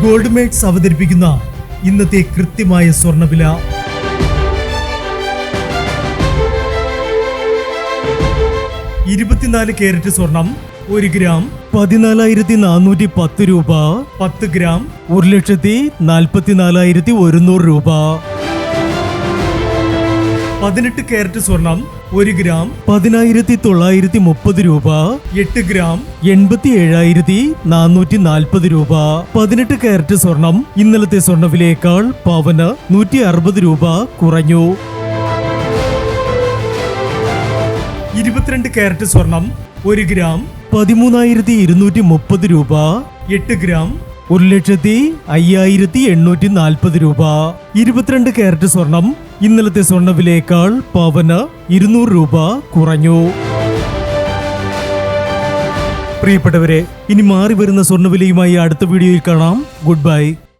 Gold makes അവതരിപ്പിക്കുന്ന ഇന്നത്തെ കൃത്യമായ സ്വർണ്ണവില. 24 കാരറ്റ് സ്വർണം 1 ഗ്രാം 14,410 രൂപ. 10 ഗ്രാം 1,44,100 രൂപ. 18 കാരറ്റ് സ്വർണം 1 ഗ്രാം 10,930 രൂപ. 8 ഗ്രാം 87,440 രൂപ. 18 കാരറ്റ് സ്വർണം ഇന്നലത്തെ സ്വർണ്ണവിലയേക്കാൾ പവന് 160 രൂപ കുറഞ്ഞു. 22 കാരറ്റ് സ്വർണം 1 ഗ്രാം 13,230 രൂപ. 8 ഗ്രാം 1,05,840 രൂപ. 22 കാരറ്റ് സ്വർണം ഇന്നലത്തെ സ്വർണ്ണവിലയേക്കാൾ പവന് 200 രൂപ കുറഞ്ഞു. പ്രിയപ്പെട്ടവരെ, ഇനി മാറി വരുന്ന സ്വർണ്ണവിലയുമായി അടുത്ത വീഡിയോയിൽ കാണാം. Good bye.